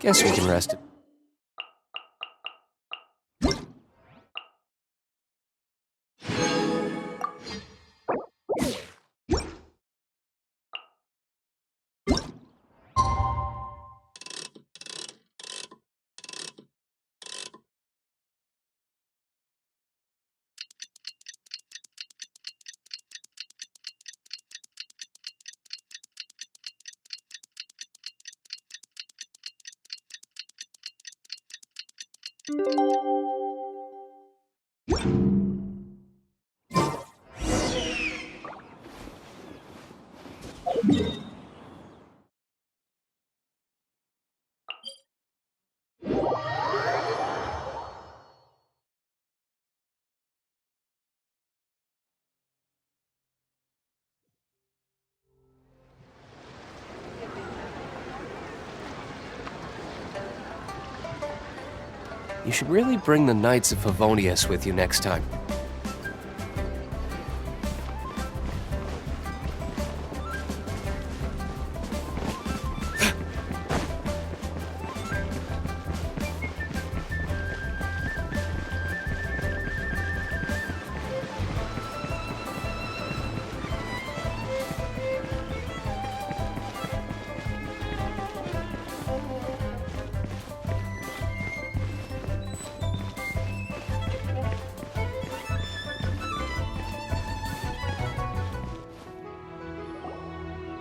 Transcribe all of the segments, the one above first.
Guess we can rest it. You should really bring the Knights of Favonius with you next time.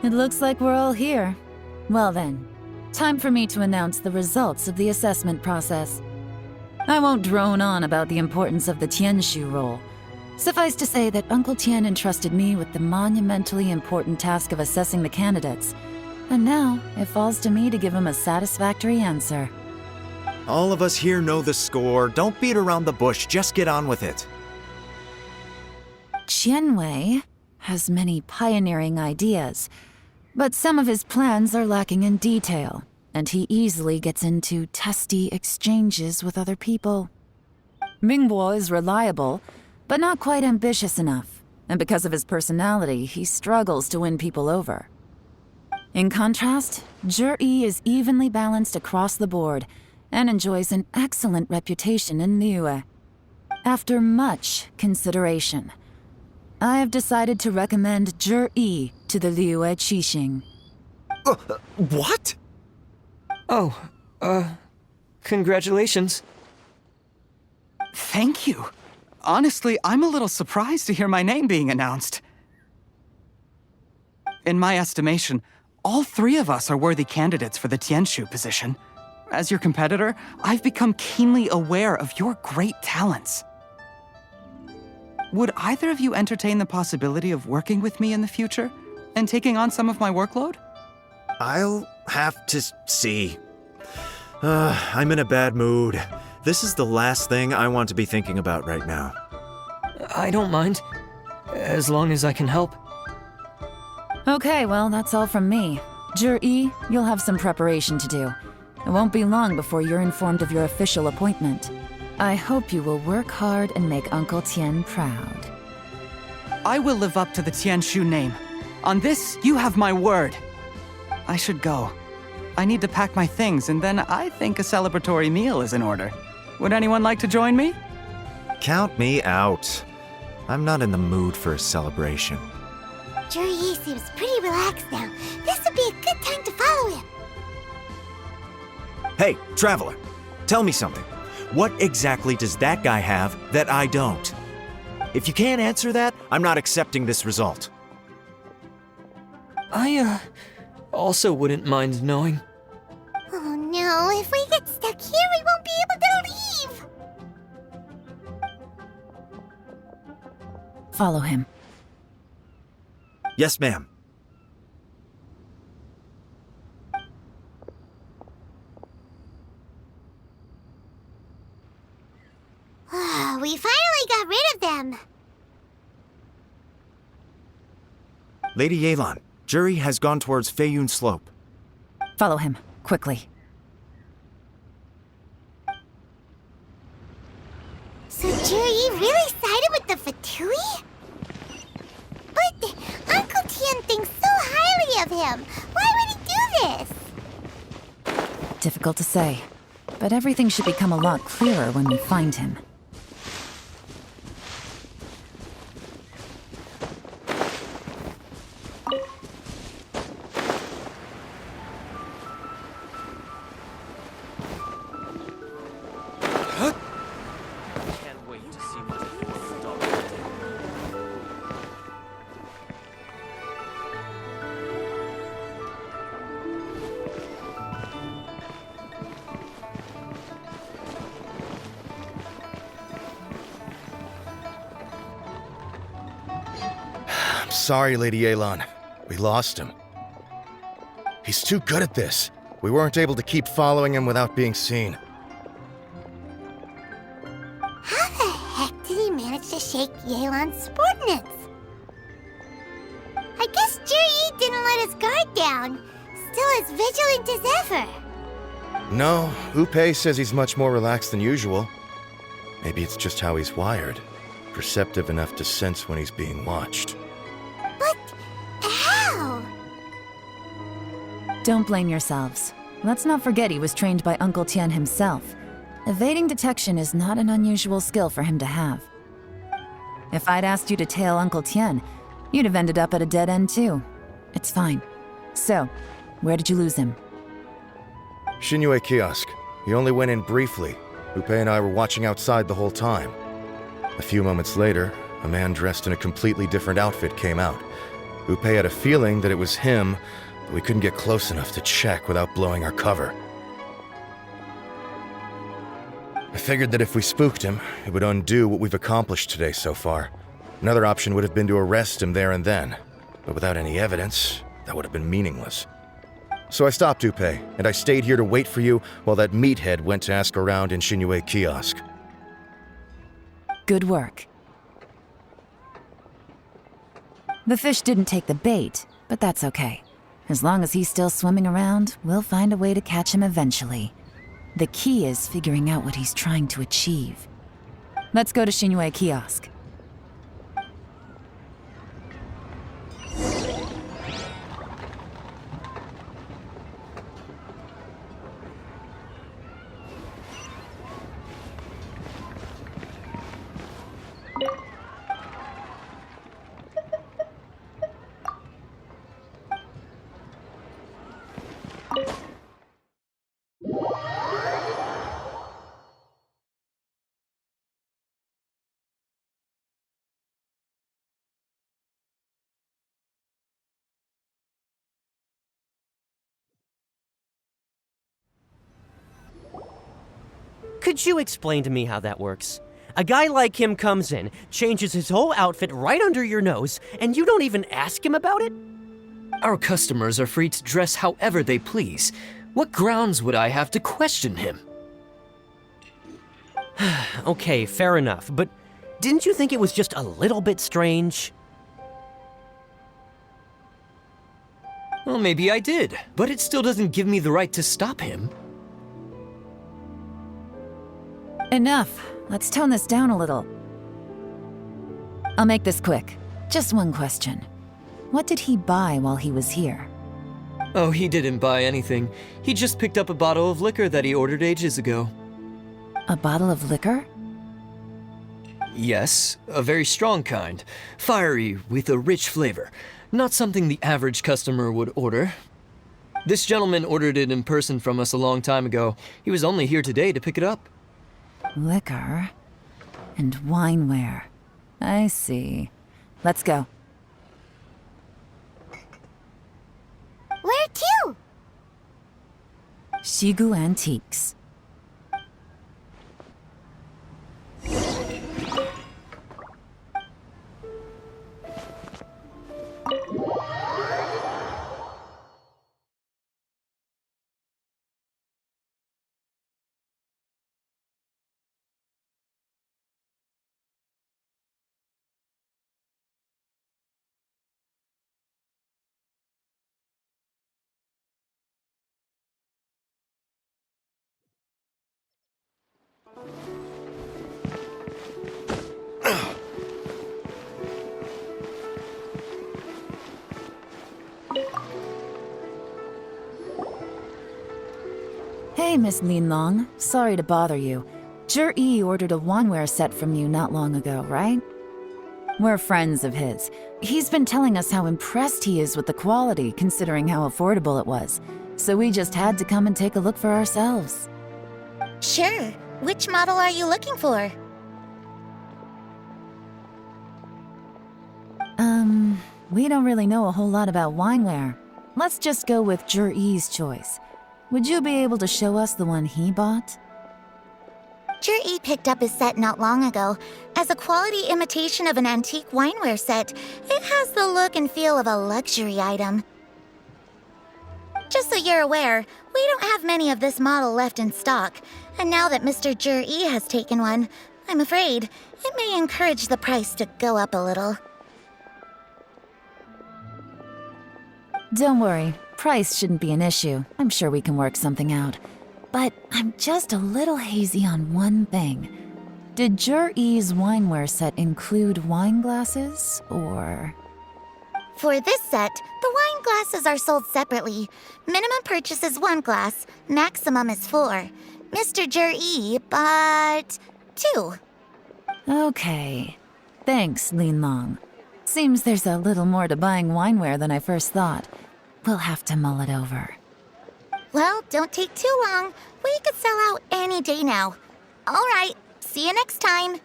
It looks like we're all here. Well then, time for me to announce the results of the assessment process. I won't drone on about the importance of the Tianshu role. Suffice to say that Uncle Tian entrusted me with the monumentally important task of assessing the candidates, and now it falls to me to give him a satisfactory answer. All of us here know the score. Don't beat around the bush, just get on with it. Qianwei has many pioneering ideas, but some of his plans are lacking in detail, and he easily gets into testy exchanges with other people. Mingbo is reliable, but not quite ambitious enough, and because of his personality, he struggles to win people over. In contrast, Zhi is evenly balanced across the board, and enjoys an excellent reputation in Liyue. After much consideration, I have decided to recommend Zhi to the Liyue Qixing. What? Oh, congratulations. Thank you. Honestly, I'm a little surprised to hear my name being announced. In my estimation, all three of us are worthy candidates for the Tianshu position. As your competitor, I've become keenly aware of your great talents. Would either of you entertain the possibility of working with me in the future and taking on some of my workload? I'll have to see. I'm in a bad mood. This is the last thing I want to be thinking about right now. I don't mind, as long as I can help. Okay, well, that's all from me. Zhi, you'll have some preparation to do. It won't be long before you're informed of your official appointment. I hope you will work hard and make Uncle Tian proud. I will live up to the Tianshu name. On this, you have my word. I should go. I need to pack my things, and then I think a celebratory meal is in order. Would anyone like to join me? Count me out. I'm not in the mood for a celebration. Zhi seems pretty relaxed now. This would be a good time to follow him. Hey, Traveler, tell me something. What exactly does that guy have that I don't? If you can't answer that, I'm not accepting this result. I, also wouldn't mind knowing. Oh no, if we get stuck here, we won't be able to leave! Follow him. Yes, ma'am. We finally got rid of them! Lady Yelan, Zhi has gone towards Feiyun Slope. Follow him, quickly. So Zhi really sided with the Fatui? But Uncle Tian thinks so highly of him. Why would he do this? Difficult to say, but everything should become a lot clearer when we find him. Can't wait to see what the dog will do. I'm sorry, Lady Yelan. We lost him. He's too good at this. We weren't able to keep following him without being seen. How the heck did he manage to shake Yelan's subordinates? I guess Juri didn't let his guard down. Still as vigilant as ever. No, Upe says he's much more relaxed than usual. Maybe it's just how he's wired. Perceptive enough to sense when he's being watched. But how? Don't blame yourselves. Let's not forget he was trained by Uncle Tian himself. Evading detection is not an unusual skill for him to have. If I'd asked you to tail Uncle Tian, you'd have ended up at a dead end too. It's fine. So, where did you lose him? Shinyue Kiosk. He only went in briefly. Upe and I were watching outside the whole time. A few moments later, a man dressed in a completely different outfit came out. Upe had a feeling that it was him, but we couldn't get close enough to check without blowing our cover. I figured that if we spooked him, it would undo what we've accomplished today so far. Another option would have been to arrest him there and then, but without any evidence, that would have been meaningless. So I stopped Upe, and I stayed here to wait for you while that meathead went to ask around in Shinyue Kiosk. Good work. The fish didn't take the bait, but that's okay. As long as he's still swimming around, we'll find a way to catch him eventually. The key is figuring out what he's trying to achieve. Let's go to Shinyue Kiosk. Could you explain to me how that works? A guy like him comes in, changes his whole outfit right under your nose, and you don't even ask him about it? Our customers are free to dress however they please. What grounds would I have to question him? Okay, fair enough, but didn't you think it was just a little bit strange? Well, maybe I did, but it still doesn't give me the right to stop him. Enough. Let's tone this down a little. I'll make this quick. Just one question. What did he buy while he was here? Oh, he didn't buy anything. He just picked up a bottle of liquor that he ordered ages ago. A bottle of liquor? Yes, a very strong kind. Fiery, with a rich flavor. Not something the average customer would order. This gentleman ordered it in person from us a long time ago. He was only here today to pick it up. Liquor and wineware. I see. Let's go. Where to? Shigu Antiques. Hey, Miss Linlong. Sorry to bother you. Zhi ordered a wanware set from you not long ago, right? We're friends of his. He's been telling us how impressed he is with the quality, considering how affordable it was. So we just had to come and take a look for ourselves. Sure. Which model are you looking for? We don't really know a whole lot about wineware. Let's just go with Zhi's choice. Would you be able to show us the one he bought? Zhi picked up his set not long ago. As a quality imitation of an antique wineware set, it has the look and feel of a luxury item. Just so you're aware, we don't have many of this model left in stock. And now that Mr. Zhi has taken one, I'm afraid it may encourage the price to go up a little. Don't worry, price shouldn't be an issue. I'm sure we can work something out. But I'm just a little hazy on one thing. Did Zhi's wineware set include wine glasses, or...? For this set, the wine glasses are sold separately. Minimum purchase is 1 glass, maximum is 4. Mr. Zhi bought 2. Okay. Thanks, Linlong. Seems there's a little more to buying wineware than I first thought. We'll have to mull it over. Well, don't take too long. We could sell out any day now. All right, see you next time.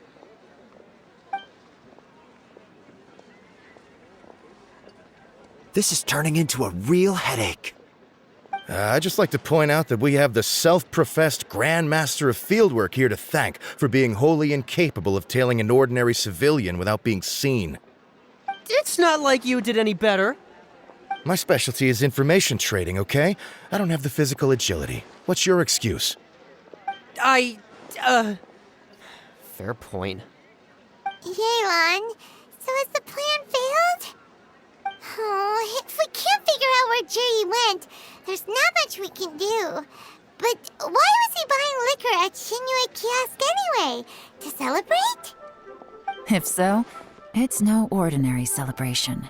This is turning into a real headache. I'd just like to point out that we have the self-professed Grand Master of Fieldwork here to thank for being wholly incapable of tailing an ordinary civilian without being seen. It's not like you did any better. My specialty is information trading, okay? I don't have the physical agility. What's your excuse? Fair point. Yelan, so has the plan failed? Oh, if we can't figure out where Jerry went, there's not much we can do. But why was he buying liquor at Shinue Kiosk anyway? To celebrate? If so, it's no ordinary celebration.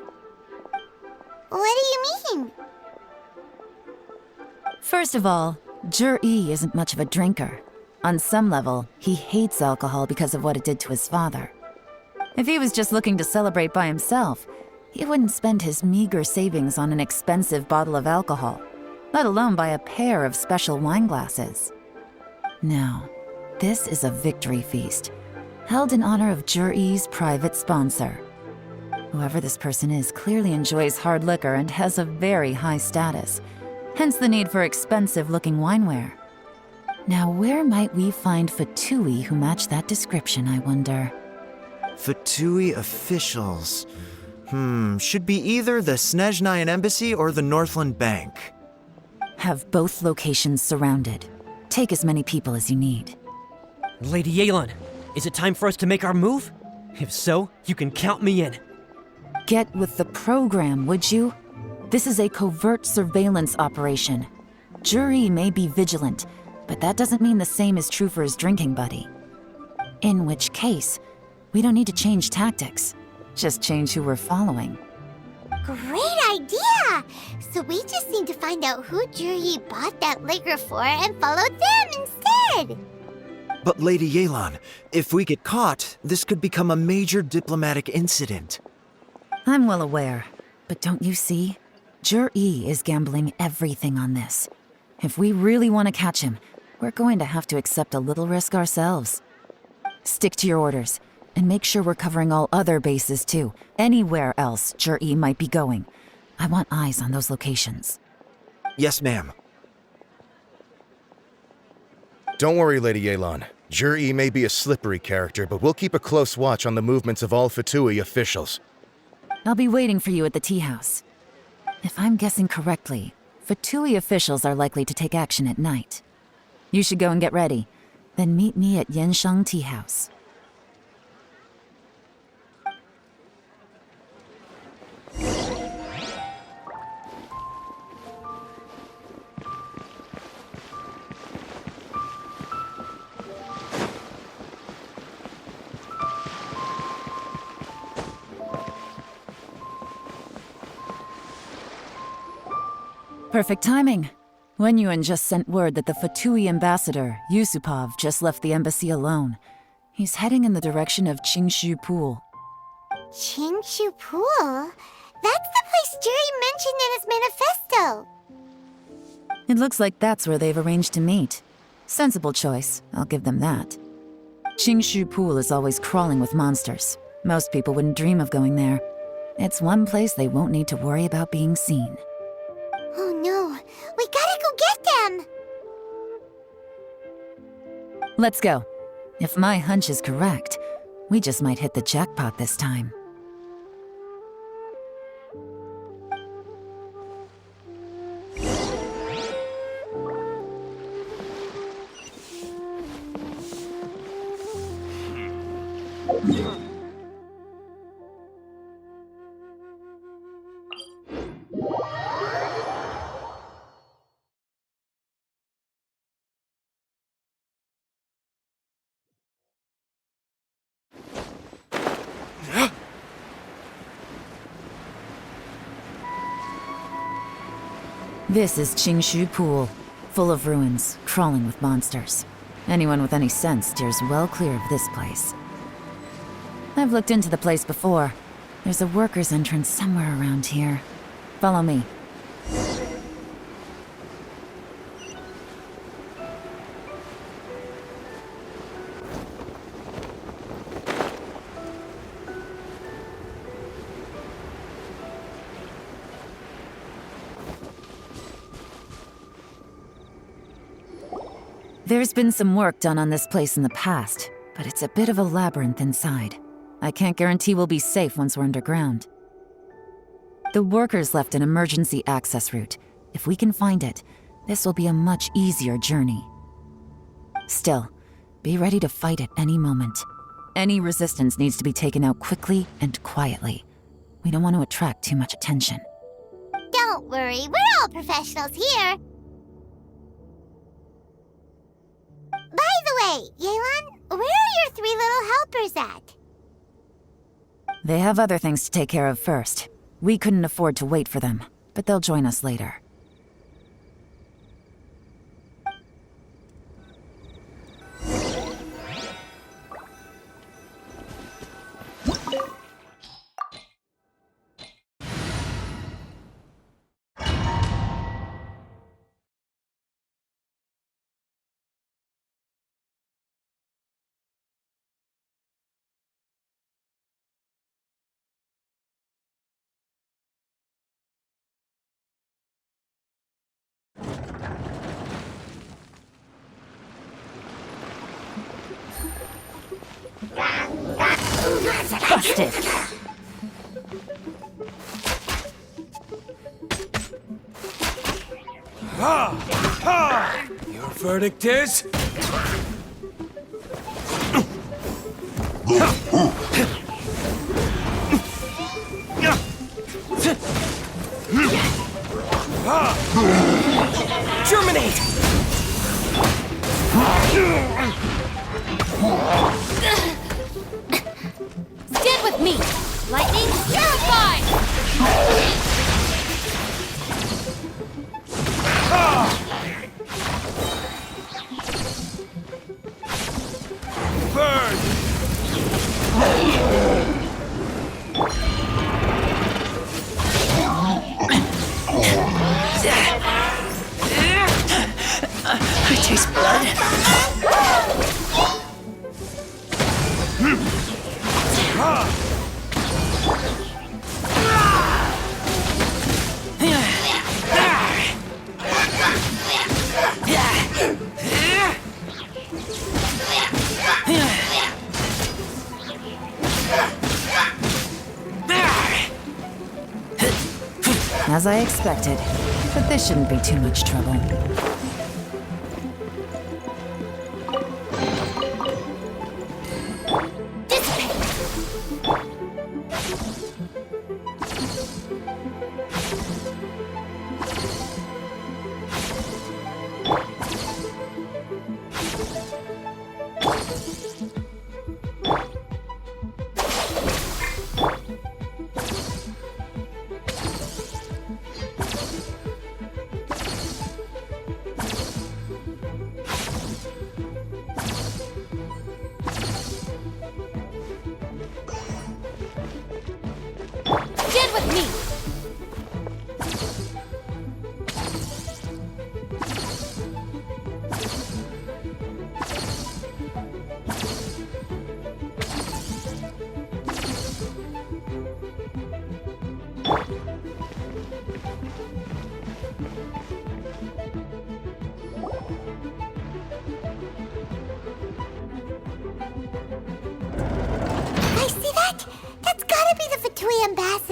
What do you mean? First of all, Zhi isn't much of a drinker. On some level, he hates alcohol because of what it did to his father. If he was just looking to celebrate by himself, he wouldn't spend his meager savings on an expensive bottle of alcohol, let alone buy a pair of special wine glasses. No, this is a victory feast, held in honor of Zhi's private sponsor. Whoever this person is clearly enjoys hard liquor and has a very high status, hence the need for expensive-looking wineware. Now, where might we find Fatui who match that description, I wonder? Fatui officials. Should be either the Snezhnayan Embassy or the Northland Bank. Have both locations surrounded. Take as many people as you need. Lady Yelan, is it time for us to make our move? If so, you can count me in. Get with the program, would you? This is a covert surveillance operation. Zhi may be vigilant, but that doesn't mean the same is true for his drinking buddy. In which case, we don't need to change tactics. Just change who we're following. Great idea! So we just need to find out who Jerry bought that liquor for and follow them instead! But Lady Yelan, if we get caught, this could become a major diplomatic incident. I'm well aware, but don't you see? Zhi is gambling everything on this. If we really want to catch him, we're going to have to accept a little risk ourselves. Stick to your orders, and make sure we're covering all other bases too. Anywhere else Zhi might be going. I want eyes on those locations. Yes, ma'am. Don't worry, Lady Yelan. Zhi may be a slippery character, but we'll keep a close watch on the movements of all Fatui officials. I'll be waiting for you at the tea house. If I'm guessing correctly, Fatui officials are likely to take action at night. You should go and get ready, then meet me at Yansheng Tea House. Perfect timing. Wenyuan just sent word that the Fatui ambassador, Yusupov, just left the embassy alone. He's heading in the direction of Qingshu Pool. Qingshu Pool? That's the place Jerry mentioned in his manifesto. It looks like that's where they've arranged to meet. Sensible choice, I'll give them that. Qingshu Pool is always crawling with monsters. Most people wouldn't dream of going there. It's one place they won't need to worry about being seen. Oh no, we gotta go get them! Let's go. If my hunch is correct, we just might hit the jackpot this time. This is Qingshu Pool, full of ruins, crawling with monsters. Anyone with any sense steers well clear of this place. I've looked into the place before. There's a worker's entrance somewhere around here. Follow me. There's been some work done on this place in the past, but it's a bit of a labyrinth inside. I can't guarantee we'll be safe once we're underground. The workers left an emergency access route. If we can find it, this will be a much easier journey. Still, be ready to fight at any moment. Any resistance needs to be taken out quickly and quietly. We don't want to attract too much attention. Don't worry, we're all professionals here. By the way, Yelan, where are your three little helpers at? They have other things to take care of first. We couldn't afford to wait for them, but they'll join us later. Busted! Your verdict is? Germinate! Stand with me! Lightning, purify! Burn! I taste blood. As I expected, but this shouldn't be too much trouble.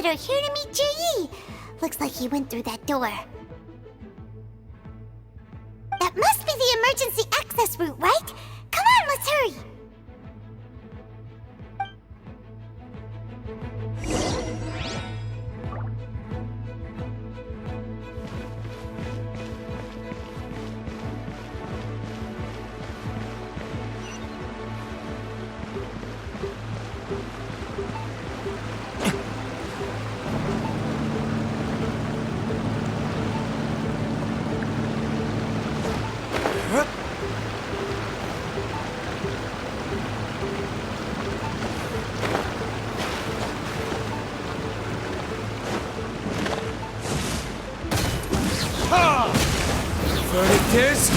Ambassador here to meet J.E. Looks like he went through that door. That must be the emergency access route, right? Come on, let's hurry! Verdict is...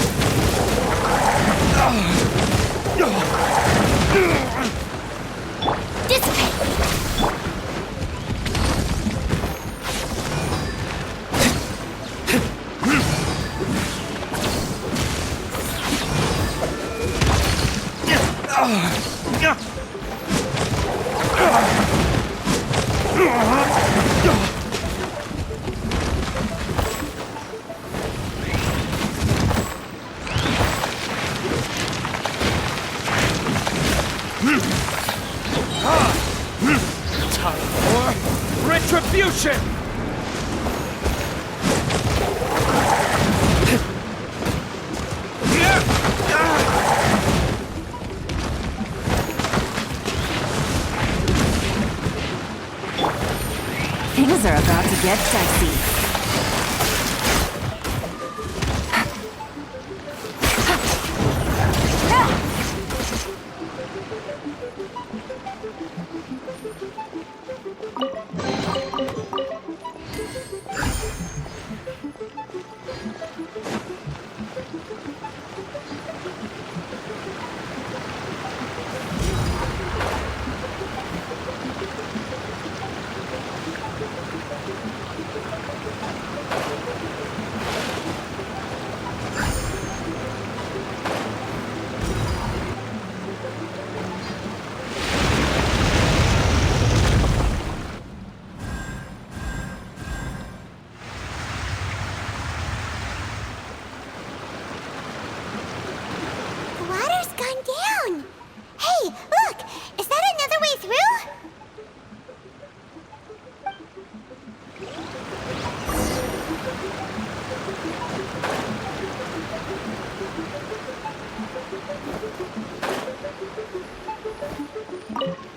Time for retribution! Things are about to get dicey.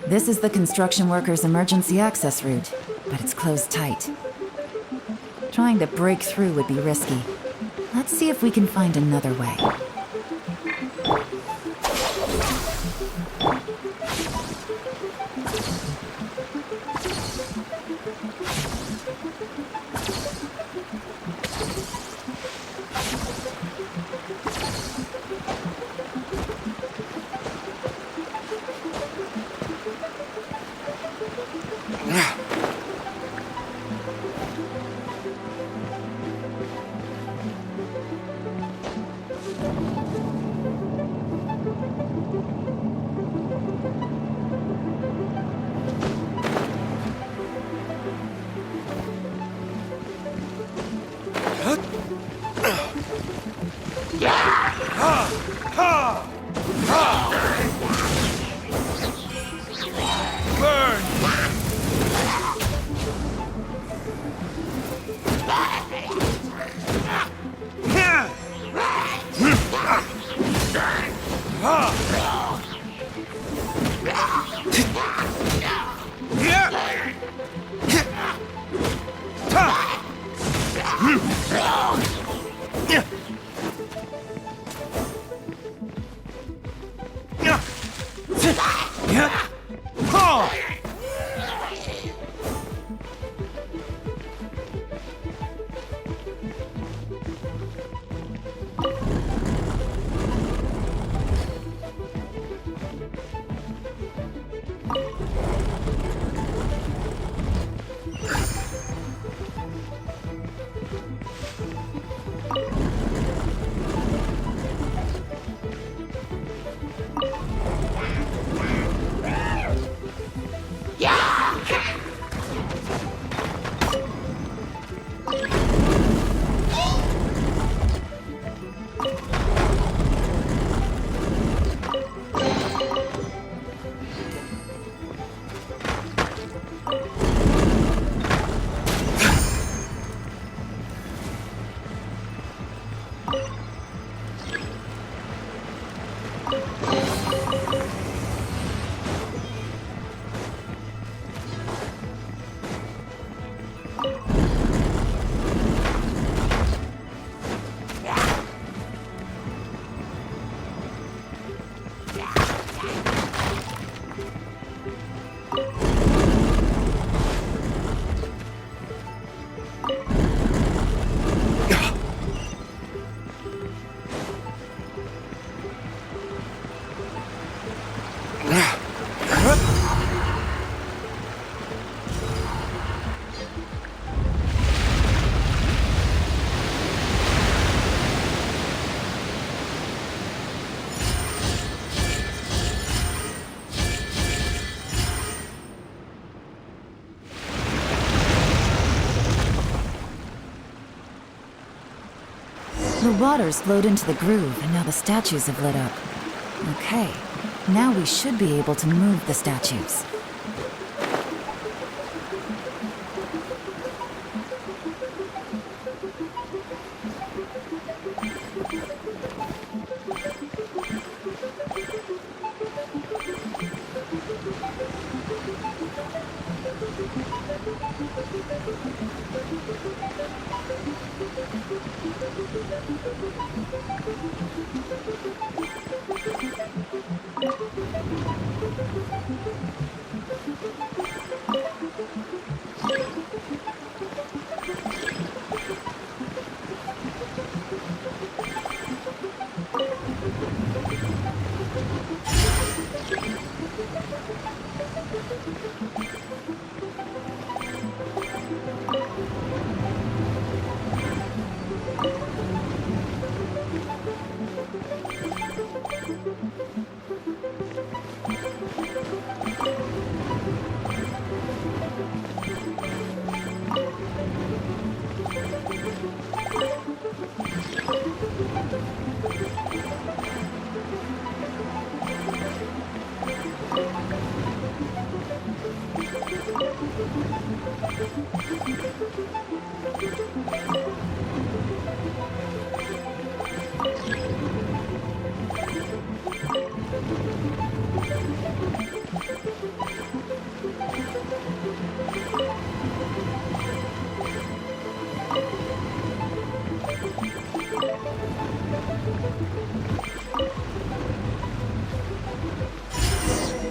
This is the construction workers' emergency access route, but it's closed tight. Trying to break through would be risky. Let's see if we can find another way. The water's flowed into the groove, and now the statues have lit up. Okay, now we should be able to move the statues.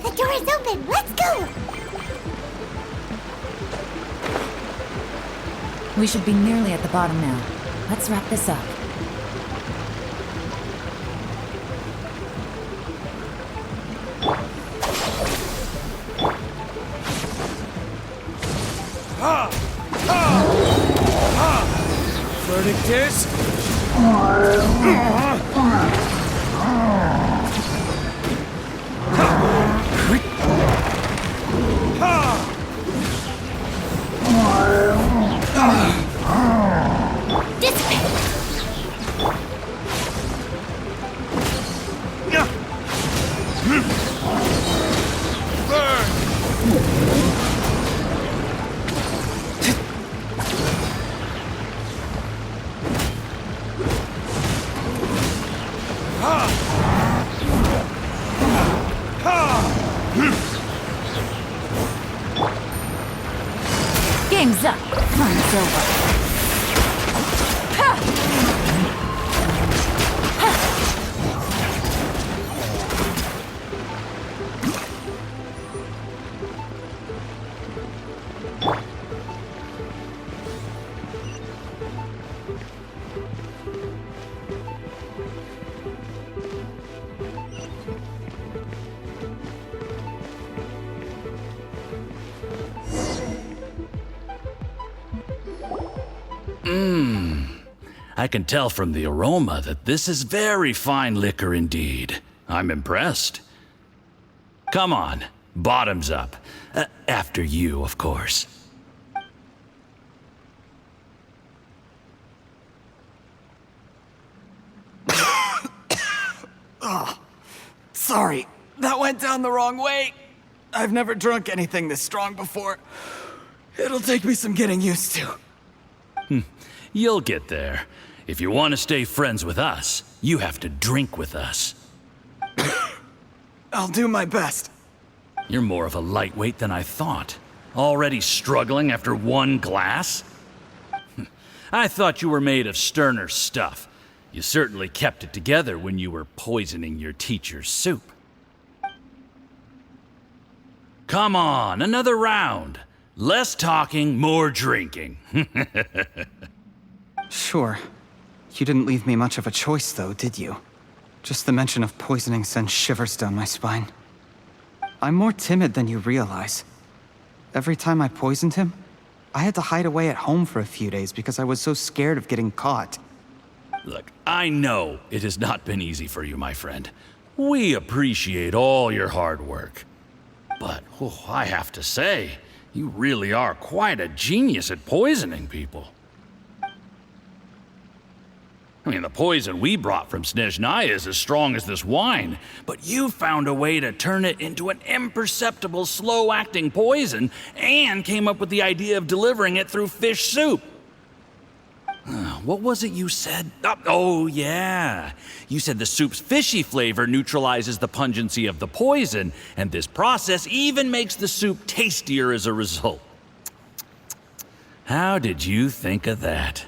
The door is open. Let's go. We should be nearly at the bottom now. Let's wrap this up. Verdict is... Game's up. Fun's over. I can tell from the aroma that this is very fine liquor indeed. I'm impressed. Come on, bottoms up. After you, of course. Sorry, that went down the wrong way. I've never drunk anything this strong before. It'll take me some getting used to. You'll get there. If you want to stay friends with us, you have to drink with us. I'll do my best. You're more of a lightweight than I thought. Already struggling after one glass? I thought you were made of sterner stuff. You certainly kept it together when you were poisoning your teacher's soup. Come on, another round. Less talking, more drinking. Sure. You didn't leave me much of a choice, though, did you? Just the mention of poisoning sends shivers down my spine. I'm more timid than you realize. Every time I poisoned him, I had to hide away at home for a few days because I was so scared of getting caught. Look, I know it has not been easy for you, my friend. We appreciate all your hard work. But, I have to say, you really are quite a genius at poisoning people. I mean, the poison we brought from Snezhnaya is as strong as this wine, but you found a way to turn it into an imperceptible, slow-acting poison and came up with the idea of delivering it through fish soup. What was it you said? Oh, yeah. You said the soup's fishy flavor neutralizes the pungency of the poison, and this process even makes the soup tastier as a result. How did you think of that?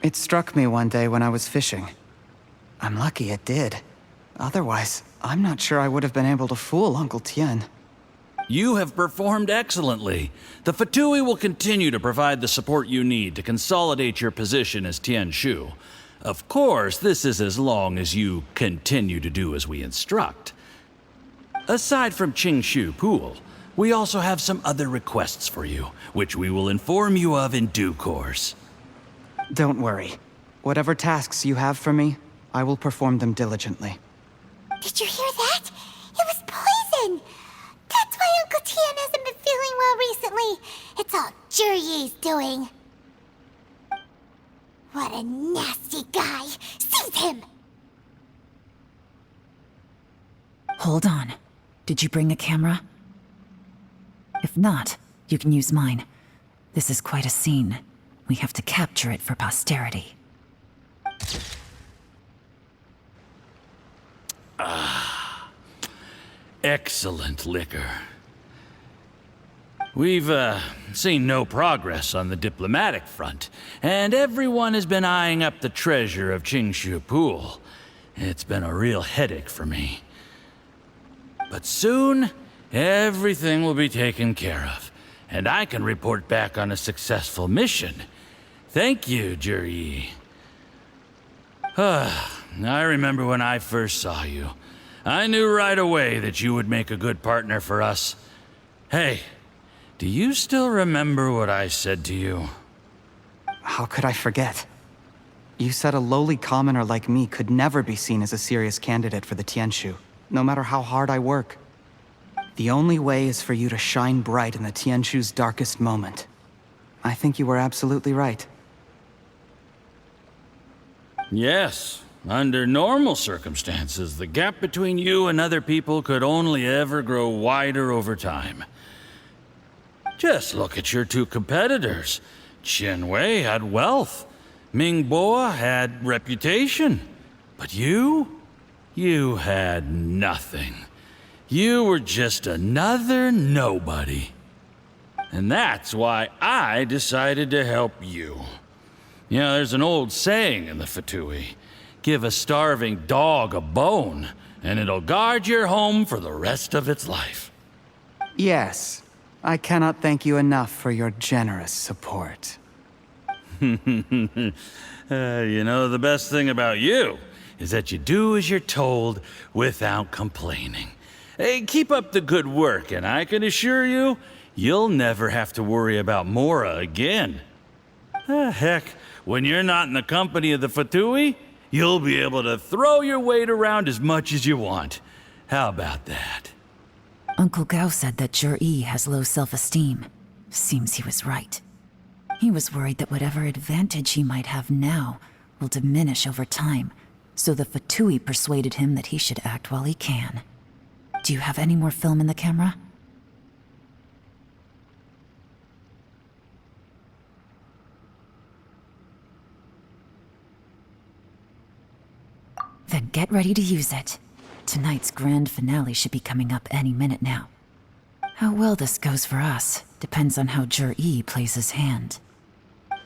It struck me one day when I was fishing. I'm lucky it did. Otherwise, I'm not sure I would have been able to fool Uncle Tien. You have performed excellently. The Fatui will continue to provide the support you need to consolidate your position as Tien Shu. Of course, this is as long as you continue to do as we instruct. Aside from Qingshu Pool, we also have some other requests for you, which we will inform you of in due course. Don't worry. Whatever tasks you have for me, I will perform them diligently. Did you hear that? It was poison! That's why Uncle Tien hasn't been feeling well recently. It's all Jurye's doing. What a nasty guy! Seize him! Hold on. Did you bring a camera? If not, you can use mine. This is quite a scene. We have to capture it for posterity. Excellent liquor. We've, seen no progress on the diplomatic front, and everyone has been eyeing up the treasure of Qingshu Pool. It's been a real headache for me. But soon, everything will be taken care of, and I can report back on a successful mission. Thank you, Jurye. I remember when I first saw you. I knew right away that you would make a good partner for us. Hey, do you still remember what I said to you? How could I forget? You said a lowly commoner like me could never be seen as a serious candidate for the Tianshu, no matter how hard I work. The only way is for you to shine bright in the Tianshu's darkest moment. I think you were absolutely right. Yes. Under normal circumstances, the gap between you and other people could only ever grow wider over time. Just look at your two competitors. Chen Wei had wealth. Ming Boa had reputation. But you had nothing. You were just another nobody. And that's why I decided to help you. You know, there's an old saying in the Fatui. Give a starving dog a bone, and it'll guard your home for the rest of its life. Yes. I cannot thank you enough for your generous support. You know, the best thing about you is that you do as you're told without complaining. Hey, keep up the good work, and I can assure you, you'll never have to worry about Mora again. Heck, when you're not in the company of the Fatui, you'll be able to throw your weight around as much as you want. How about that? Uncle Gao said that Jurye has low self-esteem. Seems he was right. He was worried that whatever advantage he might have now will diminish over time, so the Fatui persuaded him that he should act while he can. Do you have any more film in the camera? Then get ready to use it. Tonight's grand finale should be coming up any minute now. How well this goes for us depends on how Jurye plays his hand.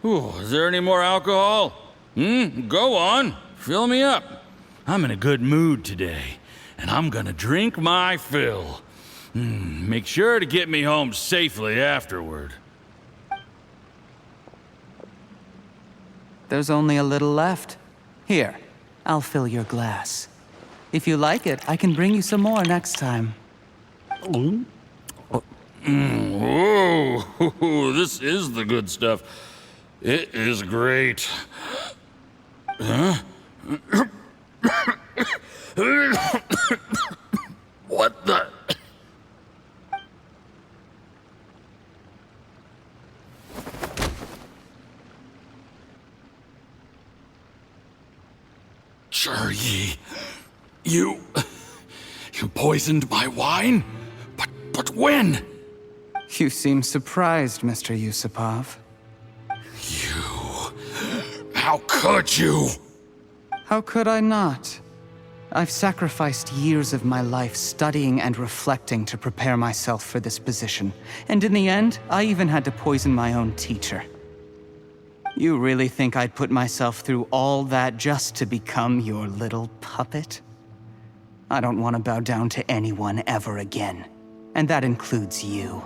Ooh, is there any more alcohol? Go on. Fill me up. I'm in a good mood today, and I'm gonna drink my fill. Make sure to get me home safely afterward. There's only a little left. Here, I'll fill your glass. If you like it, I can bring you some more next time. Whoa, this is the good stuff. It is great. Huh? What the? Yi, you poisoned my wine? But when? You seem surprised, Mr. Yusupov. How could you? How could I not? I've sacrificed years of my life studying and reflecting to prepare myself for this position. And in the end, I even had to poison my own teacher. You really think I'd put myself through all that just to become your little puppet? I don't want to bow down to anyone ever again. And that includes you.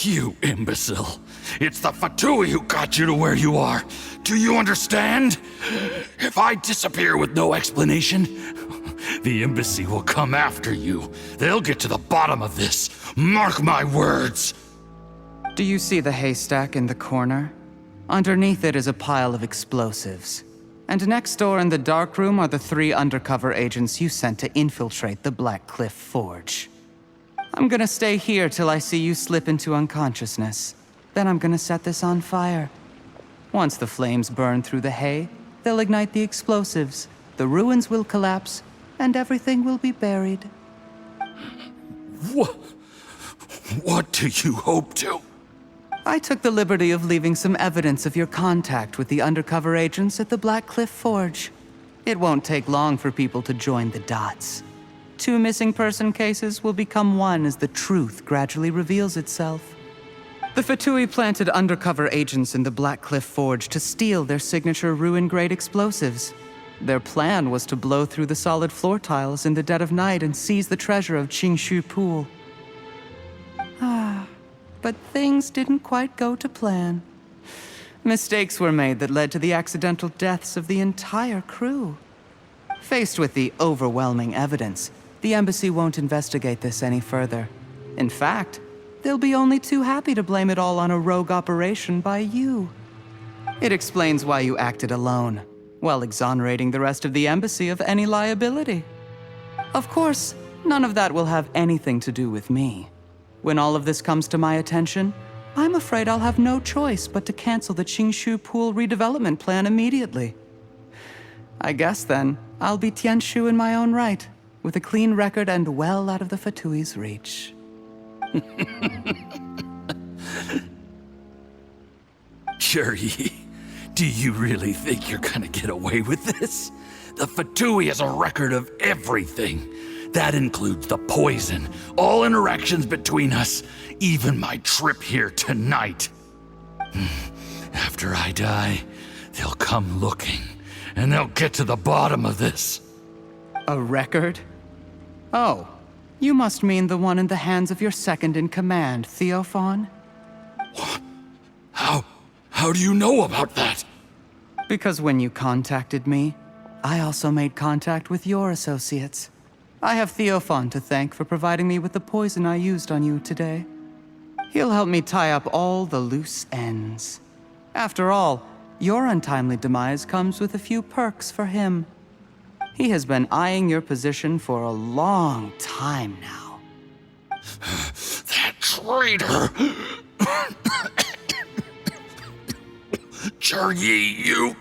You imbecile. It's the Fatui who got you to where you are. Do you understand? If I disappear with no explanation, the embassy will come after you. They'll get to the bottom of this. Mark my words. Do you see the haystack in the corner? Underneath it is a pile of explosives. And next door in the dark room are the 3 undercover agents you sent to infiltrate the Black Cliff Forge. I'm gonna stay here till I see you slip into unconsciousness. Then I'm gonna set this on fire. Once the flames burn through the hay, they'll ignite the explosives, the ruins will collapse, and everything will be buried. What do you hope to? I took the liberty of leaving some evidence of your contact with the undercover agents at the Black Cliff Forge. It won't take long for people to join the dots. 2 missing person cases will become 1 as the truth gradually reveals itself. The Fatui planted undercover agents in the Black Cliff Forge to steal their signature ruin-grade explosives. Their plan was to blow through the solid floor tiles in the dead of night and seize the treasure of Qingshu Pool. But things didn't quite go to plan. Mistakes were made that led to the accidental deaths of the entire crew. Faced with the overwhelming evidence, the embassy won't investigate this any further. In fact, they'll be only too happy to blame it all on a rogue operation by you. It explains why you acted alone, while exonerating the rest of the embassy of any liability. Of course, none of that will have anything to do with me. When all of this comes to my attention, I'm afraid I'll have no choice but to cancel the Qingshu Pool redevelopment plan immediately. I guess then, I'll be Tianshu in my own right, with a clean record and well out of the Fatui's reach. Yi, do you really think you're gonna get away with this? The Fatui has a record of everything. That includes the poison, all interactions between us, even my trip here tonight. After I die, they'll come looking, and they'll get to the bottom of this. A record? Oh, you must mean the one in the hands of your second-in-command, Theophan? What? How do you know about that? Because when you contacted me, I also made contact with your associates. I have Theophan to thank for providing me with the poison I used on you today. He'll help me tie up all the loose ends. After all, your untimely demise comes with a few perks for him. He has been eyeing your position for a long time now. That traitor! Yi, you...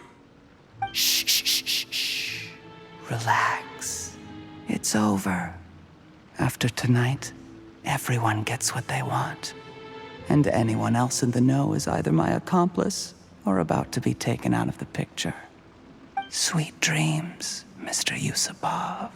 Shh. Relax. It's over. After tonight, everyone gets what they want. And anyone else in the know is either my accomplice or about to be taken out of the picture. Sweet dreams, Mr. Yusupov.